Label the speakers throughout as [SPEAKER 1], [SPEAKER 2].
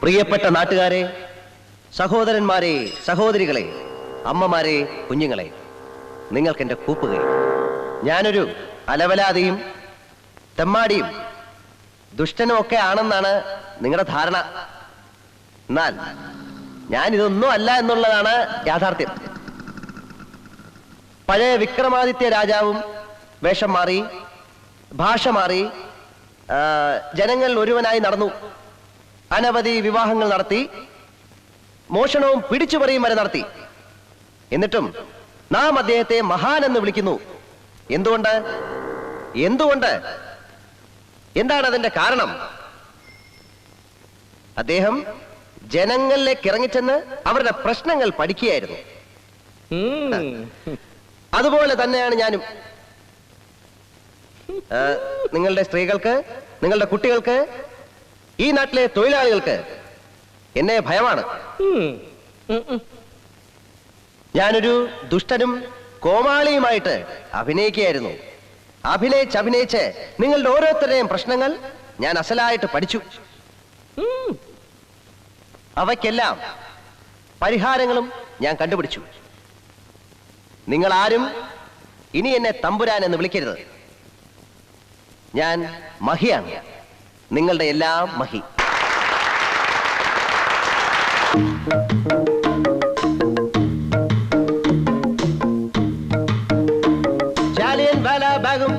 [SPEAKER 1] പ്രിയപ്പെട്ട നാട്ടുകാരെ, സഹോദരന്മാരെ, സഹോദരികളെ, അമ്മമാരെ, കുഞ്ഞുങ്ങളെ, നിങ്ങൾക്ക് എന്റെ കൂപ്പുകൈ. ഞാനൊരു അലവലാതിയും തെമ്മാടിയും ദുഷ്ടനും ഒക്കെ ആണെന്നാണ് നിങ്ങളുടെ ധാരണ. എന്നാൽ ഞാൻ ഇതൊന്നും അല്ല എന്നുള്ളതാണ് യാഥാർത്ഥ്യം. പഴയ വിക്രമാദിത്യ രാജാവും വേഷം മാറി, ഭാഷ മാറി, ജനങ്ങൾ ഒരുവനായി നടന്നു, അനവധി വിവാഹങ്ങൾ നടത്തി, മോഷണവും പിടിച്ചുപറിയും വരെ നടത്തി. എന്നിട്ടും നാം അദ്ദേഹത്തെ മഹാൻ എന്ന് വിളിക്കുന്നു. എന്തുകൊണ്ട്? എന്തുകൊണ്ട്? എന്താണ് അതിന്റെ കാരണം? അദ്ദേഹം ജനങ്ങളിലേക്ക് ഇറങ്ങിച്ചെന്ന് അവരുടെ പ്രശ്നങ്ങൾ പഠിക്കുകയായിരുന്നു. അതുപോലെ തന്നെയാണ് ഞാനും. നിങ്ങളുടെ സ്ത്രീകൾക്ക്, നിങ്ങളുടെ കുട്ടികൾക്ക്, ഈ നാട്ടിലെ തൊഴിലാളികൾക്ക് എന്നെ ഭയമാണ്. ഞാനൊരു ദുഷ്ടനും കോമാളിയുമായിട്ട് അഭിനയിക്കുകയായിരുന്നു. അഭിനയിച്ച് നിങ്ങളുടെ ഓരോരുത്തരുടെയും പ്രശ്നങ്ങൾ ഞാൻ അസലായിട്ട് പഠിച്ചു. അവയ്ക്കെല്ലാം പരിഹാരങ്ങളും ഞാൻ കണ്ടുപിടിച്ചു. നിങ്ങൾ ആരും ഇനി എന്നെ തമ്പുരാൻ എന്ന് വിളിക്കരുത്. ഞാൻ മഹിയാണ്, നിങ്ങളുടെ എല്ലാം മഹി. ജാലിയൻ വാലാബാഗും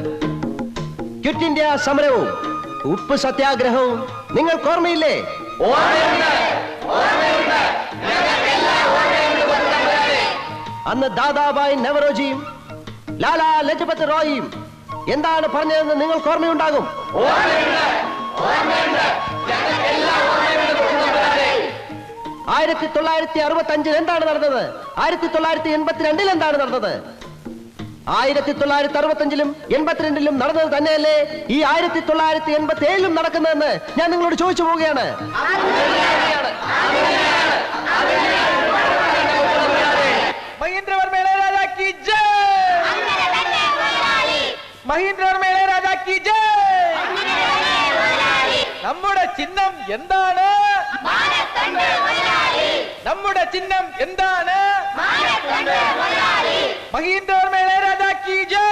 [SPEAKER 1] ക്വിറ്റ് ഇന്ത്യ സമരവും ഉപ്പ് സത്യാഗ്രഹവും നിങ്ങൾക്ക് ഓർമ്മയില്ലേ? അന്ന് ദാദാബായ് നവറോജിയും ലാലാ ലജ്പത് റോയിയും എന്താണ് പറഞ്ഞതെന്ന് നിങ്ങൾക്ക് ഓർമ്മയുണ്ടാകും. 1965 എന്താണ് നടന്നത്? 1982 എന്താണ് നടന്നത്? 1965-ലും 82-ലും നടന്നത് തന്നെയല്ലേ ഈ 1987-ലും നടക്കുന്നതെന്ന് ഞാൻ നിങ്ങളോട് ചോദിച്ചു പോവുകയാണ്.
[SPEAKER 2] മഹീന്ദ്രവർമ്മ ഇളയരാജ കി ജയ്! മഹീന്ദ്രവർമ്മ ഇളയരാജ കി ജയ്! നമ്മുടെ ചിഹ്നം എന്താണ്? നമ്മുടെ ചിഹ്നം എന്താണ്? മഹീന്ദ്രവർമ്മ ഇളയരാജ കി ജയ്!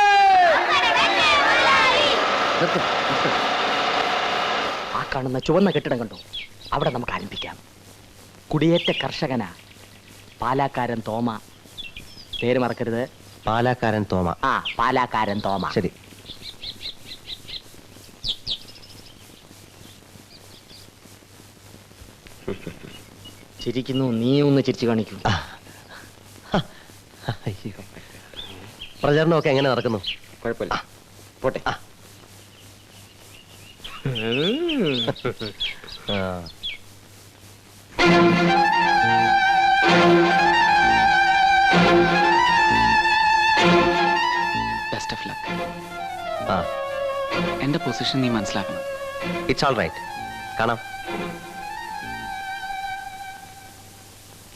[SPEAKER 3] ആ കാണുന്ന ചുവന്ന കെട്ടിടം കണ്ടോ? അവിടെ നമുക്ക് ആരംഭിക്കാം. കുടിയേറ്റ കർഷകന പാലാക്കാരൻ തോമ. പേര് മറക്കരുത്.
[SPEAKER 1] പാലാക്കാരൻ തോമ.
[SPEAKER 3] ആ, പാലാക്കാരൻ തോമ.
[SPEAKER 1] ശരി.
[SPEAKER 3] ചിരിക്കുന്നു. നീ ഒന്ന് ചിരിച്ചു കാണിക്കൂ.
[SPEAKER 1] പ്രചരണമൊക്കെ എങ്ങനെ നടക്കുന്നു?
[SPEAKER 3] കുഴപ്പമില്ല, പോട്ടെ.
[SPEAKER 4] Best of luck. എന്റെ പൊസിഷൻ നീ മനസ്സിലാക്കണം.
[SPEAKER 1] It's all right. കാണാം.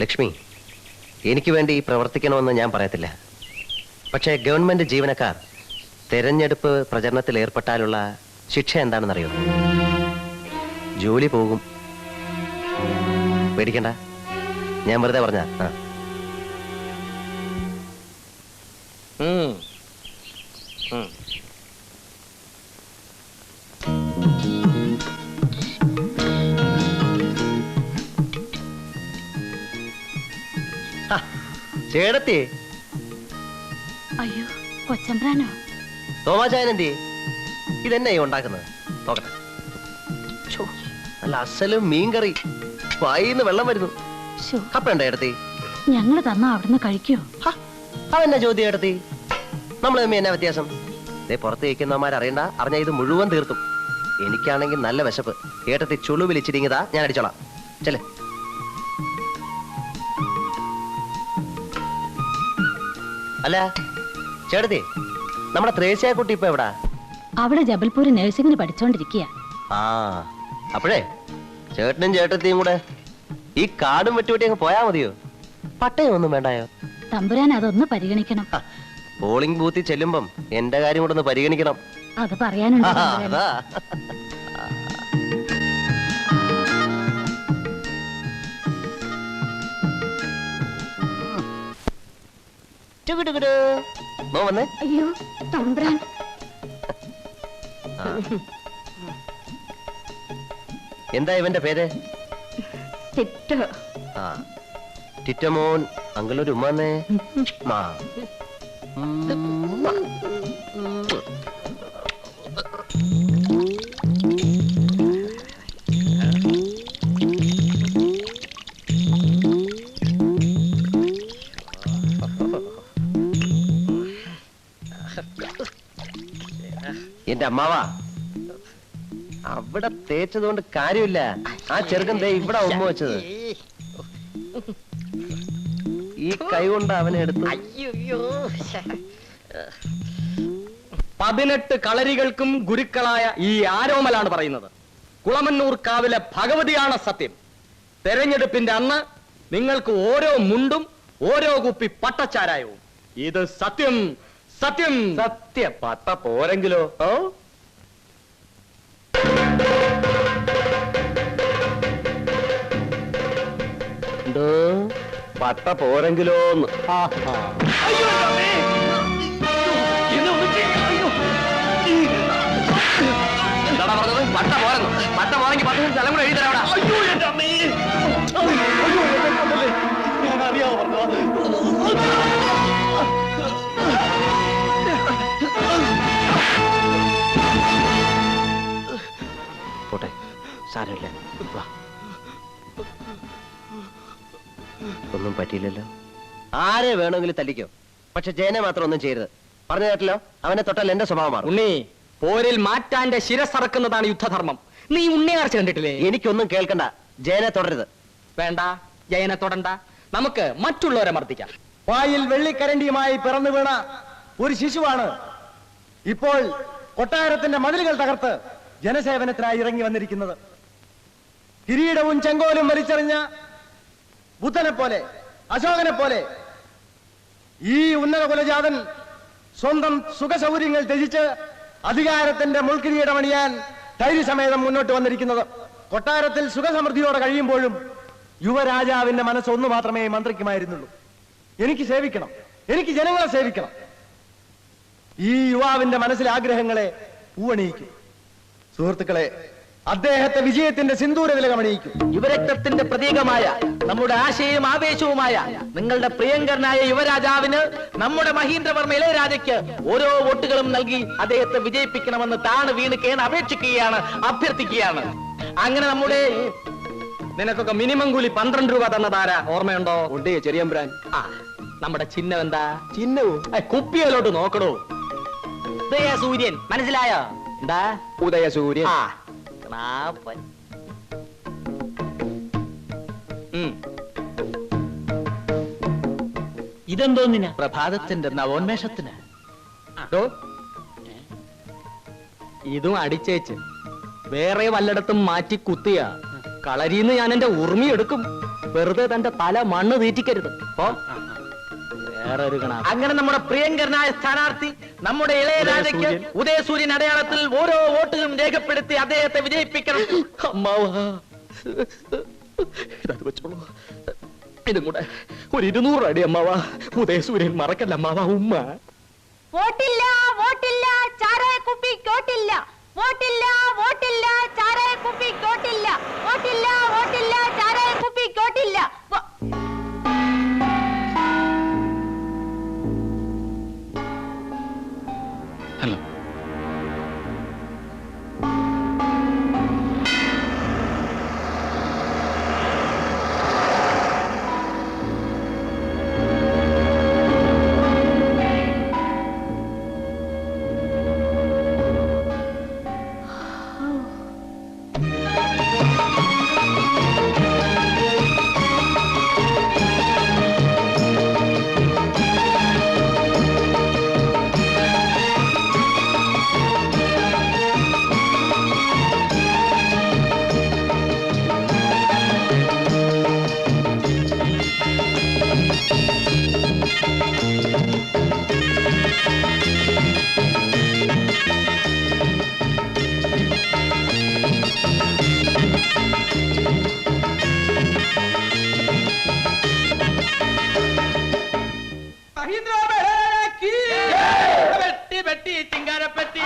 [SPEAKER 1] ലക്ഷ്മി, എനിക്ക് വേണ്ടി പ്രവർത്തിക്കണമെന്ന് ഞാൻ പറയത്തില്ല. പക്ഷേ ഗവൺമെന്റ് ജീവനക്കാർ തെരഞ്ഞെടുപ്പ് പ്രചരണത്തിൽ ഏർപ്പെട്ടാലുള്ള ശിക്ഷ എന്താണെന്നറിയോ? ജോലി പോകും. പേടിക്കണ്ട, ഞാൻ വെറുതെ പറഞ്ഞ. ചേടത്തി.
[SPEAKER 5] അയ്യോ, കൊച്ചമ്പ്രാനോ?
[SPEAKER 1] തോമാചായനെന്തി? ഇതെന്നെ ഉണ്ടാക്കുന്നത് നോക്കട്ടെ. നല്ല അസലും മീൻകറി. വായിന്ന് വെള്ളം വരുന്നു. അപ്പണ്ടോ ഏടത്തി?
[SPEAKER 5] ഞങ്ങള് തന്നാ അവിടുന്ന് കഴിക്കോ?
[SPEAKER 1] അതെന്നാ ചോദ്യം ഏടത്തി? നമ്മൾ തമ്മി എന്നാ വ്യത്യാസം? ഇതേ പുറത്ത് വയ്ക്കുന്നവന്മാരറിയണ്ട. അറിഞ്ഞ ഇത് മുഴുവൻ തീർത്തും. എനിക്കാണെങ്കിൽ നല്ല വിശപ്പ്. ഏട്ടത്തി ചുളു വിളിച്ചിരിങ്ങതാ, ഞാൻ അടിച്ചോളാം. ചെല്ലേ. അല്ല ചേട്ടത്തി, നമ്മുടെ ത്രേസ്യാക്കുട്ടി ഇപ്പൊ എവിടാ?
[SPEAKER 5] അവിടെ ജബൽപൂർ നഴ്സിംഗിന് പഠിച്ചോണ്ടിരിക്കുക.
[SPEAKER 1] ആ, അപ്പോഴേ ചേട്ടനും ചേട്ടത്തിയും കൂടെ ഈ കാടും വെട്ടുവെട്ടി അങ്ങ് പോയാ മതിയോ? പട്ടയം ഒന്നും വേണ്ടായോ?
[SPEAKER 5] തമ്പുരാൻ അതൊന്ന് പരിഗണിക്കണം.
[SPEAKER 1] പോളിംഗ് ബൂത്തിൽ ചെല്ലുമ്പം എന്റെ കാര്യം കൂടെ ഒന്ന് പരിഗണിക്കണം.
[SPEAKER 5] അത് പറയാനുണ്ട്.
[SPEAKER 1] ടുകുടുകുടു. മോ വന്നേ.
[SPEAKER 5] അയ്യോ തമ്പ്രാൻ.
[SPEAKER 1] ആ. എന്താ ഇവന്റെ പേര്?
[SPEAKER 5] ടിറ്റോ.
[SPEAKER 1] ആ ടിറ്റമോൻ അങ്കിളൊരു ഉമ്മാന്നേ. മാ. ഉമ്മ. എന്റെ അമ്മാവാ, അവിടെ തേച്ചതുകൊണ്ട് കാര്യമില്ല. ആ ചെറുക്കൻ ദേ ഇവിടെ ഉമ്മ വെച്ചത്. ഈ കൈ കൊണ്ട് അവനെ എടുത്തു.
[SPEAKER 3] 18 കളരികൾക്കും ഗുരുക്കളായ ഈ ആരോമലാണ് പറയുന്നത്. കുളമന്നൂർ കാവിലെ ഭഗവതിയാണ് സത്യം. തെരഞ്ഞെടുപ്പിന്റെ അന്ന് നിങ്ങൾക്ക് ഓരോ മുണ്ടും ഓരോ കുപ്പി പട്ടച്ചാരായവും. ഇത് സത്യം സത്യം സത്യം. പട്ട പോരെങ്കിലോ? ഓ
[SPEAKER 1] എന്തോ
[SPEAKER 3] പട്ട പോരെങ്കിലോന്ന്. എന്താടാ പറഞ്ഞത്? പട്ട പോരെന്ന്. പട്ട പോരെങ്കിൽ 10 സ്ഥലം കൂടെ എഴുതി തരാം.
[SPEAKER 1] പോട്ടെ, സാരമില്ല. വാ. ഒന്നും പറ്റിയില്ലല്ലോ. ആരെ വേണമെങ്കിലും തല്ലിക്കോ, പക്ഷെ ജയനെ മാത്രം ഒന്നും ചെയ്യരുത്. പറഞ്ഞു കേട്ടല്ലോ, അവനെ തൊട്ടാൽ എന്റെ സ്വഭാവം മാറും.
[SPEAKER 3] ഉണ്ണി, പോരിൽ മാറ്റാന്റെ ശിരസറക്കുന്നതാണ് യുദ്ധധർമ്മം. നീ ഉണ്ണിയാർച്ച കണ്ടിട്ടില്ലേ?
[SPEAKER 1] എനിക്കൊന്നും കേൾക്കണ്ട. ജയനെ തുടരുത്.
[SPEAKER 3] വേണ്ട, ജയനെ തൊടണ്ട. നമുക്ക് മറ്റുള്ളവരെ മർദ്ദിക്കാം.
[SPEAKER 2] വായിൽ വെള്ളിക്കരണ്ടിയുമായി പിറന്നു വീണ ഒരു ശിശുവാണ് ഇപ്പോൾ കൊട്ടാരത്തിന്റെ മതിലുകൾ തകർത്ത് ജനസേവനത്തിനായി ഇറങ്ങി വന്നിരിക്കുന്നത്. കിരീടവും ചെങ്കോലും വലിച്ചെറിഞ്ഞ ബുദ്ധനെ പോലെ, അശോകനെ പോലെ ഈ ഉന്നത കുലജാതൻ സ്വന്തം സുഖസൗകര്യങ്ങൾ ത്യജിച്ച് അധികാരത്തിന്റെ മുൾക്കിരീടമണിയാൻ ധൈര്യസമേതം മുന്നോട്ട് വന്നിരിക്കുന്നത്. കൊട്ടാരത്തിൽ സുഖസമൃദ്ധിയോടെ കഴിയുമ്പോഴും യുവരാജാവിന്റെ മനസ്സ് ഒന്നു മാത്രമേ മന്ത്രിക്കുമായിരുന്നുള്ളൂ: എനിക്ക് സേവിക്കണം, എനിക്ക് ജനങ്ങളെ സേവിക്കണം. ഈ യുവാവിന്റെ മനസ്സിലെ ആഗ്രഹങ്ങളെ പൂവണിയിക്കും. സുഹൃത്തുക്കളെ, അദ്ദേഹത്തെ വിജയത്തിന്റെ സിന്ദൂര തിലകമണിയിക്കും.
[SPEAKER 3] യുവരക്തത്തിന്റെ പ്രതീകമായ നമ്മുടെ ആശയവും ആവേശവുമായ നിങ്ങളുടെ പ്രിയങ്കരനായ യുവരാജാവിന് നമ്മുടെ മഹീന്ദ്രവർമ്മ ഇളയരാജയ്ക്ക് ഓരോ വോട്ടുകളും നൽകി അദ്ദേഹത്തെ വിജയിപ്പിക്കണമെന്ന് താണ് വീണ് കേണ് അപേക്ഷിക്കുകയാണ്, അഭ്യർത്ഥിക്കുകയാണ്. അങ്ങനെ നമ്മുടെ നിനക്കൊക്കെ മിനിമം കൂലി 12 രൂപ തന്നതാരാ ഓർമ്മയുണ്ടോ?
[SPEAKER 1] ഉണ്ട് ചെറിയമ്പ്രാൻ.
[SPEAKER 3] ആ, നമ്മുടെ ചിഹ്നം എന്താ?
[SPEAKER 1] ചിഹ്നവും
[SPEAKER 3] കുപ്പിയിലോട്ട് നോക്കണോ. ഉദയസൂര്യൻ, മനസ്സിലായോ? എന്താ?
[SPEAKER 1] ഉദയസൂര്യൻ.
[SPEAKER 3] ആ, ക്ലാപ്പൻ.
[SPEAKER 6] ഇതെന്തോന്നിനാ? പ്രഭാതത്തിന്റെ നവോന്മേഷത്തിന്.
[SPEAKER 3] ഇതും അടിച്ചേച്ച് വേറെ വല്ലയിടത്തും മാറ്റി കുത്തിയ കളരിന്ന് ഞാൻ എന്റെ ഉറുമി എടുക്കും. വെറുതെ തന്റെ തല മണ്ണ് തീറ്റിക്കരുത്. വേറൊരു കണ. അങ്ങനെ നമ്മുടെ പ്രിയങ്കരനായ സ്ഥാനാർത്ഥി നമ്മുടെ ഇളയരാജയ്ക്ക് ഉദയസൂര്യൻ അടയാളത്തിൽ ഓരോ വോട്ടുകളും രേഖപ്പെടുത്തി അദ്ദേഹത്തെ വിജയിപ്പിക്കണം. അമ്മാവാ, ഇതത് വെച്ചോളൂ. ഇതും കൂടെ ഒരു 200 അടി അമ്മാവാ. ഉദയസൂര്യൻ മറക്കല്ല അമ്മാവാ. ഉമ്മ
[SPEAKER 7] വോട്ടില്ല, വോട്ടില്ല, ചാരായ കുപ്പിക്കോട്ടില്ല. വോട്ടില്ല, വോട്ടില്ല, ചാരായ കുപ്പിക്കോട്ടില്ല. വോട്ടില്ല, വോട്ടില്ല, ചാരായ കുപ്പിക്കോട്ടില്ല.
[SPEAKER 4] ഹലോ.
[SPEAKER 3] പെട്ടി പെട്ടി ചിങ്കാരപ്പെട്ടി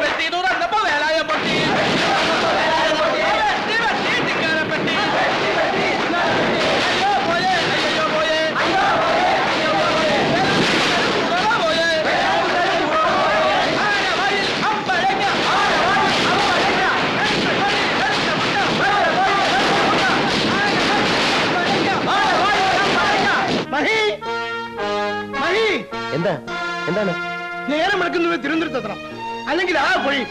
[SPEAKER 3] പെട്ടി തുറന്നപ്പോ വേലായ പൊട്ടി പെട്ടി പെട്ടി ചിങ്കാരപ്പെട്ടി അയ്യോ പോയേ അയ്യോ പോയേ
[SPEAKER 1] എന്താ എന്താണ്
[SPEAKER 2] നേരം എടുക്കുന്നത് തിരുവനന്തപുരത്ത് എത്തണം അല്ലെങ്കിൽ ആ പോയി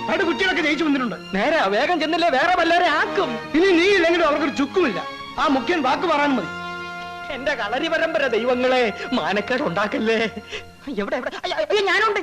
[SPEAKER 2] അവിടെ കുട്ടികളൊക്കെ ജയിച്ചു വന്നിട്ടുണ്ട്.
[SPEAKER 3] നേരെ വേഗം ചെന്നില്ലേ വേറെ വല്ലവരെ ആക്കും.
[SPEAKER 2] ഇനി നീ ഇല്ലെങ്കിലും അവർക്കൊരു ചുക്കുമില്ല. ആ മുഖ്യൻ വാക്ക് പറയാൻ മതി.
[SPEAKER 3] എന്റെ കളരി പരമ്പര ദൈവങ്ങളെ മാനക്കേട് ഉണ്ടാക്കല്ലേ. എവിടെ എവിടെ ഞാനുണ്ട്.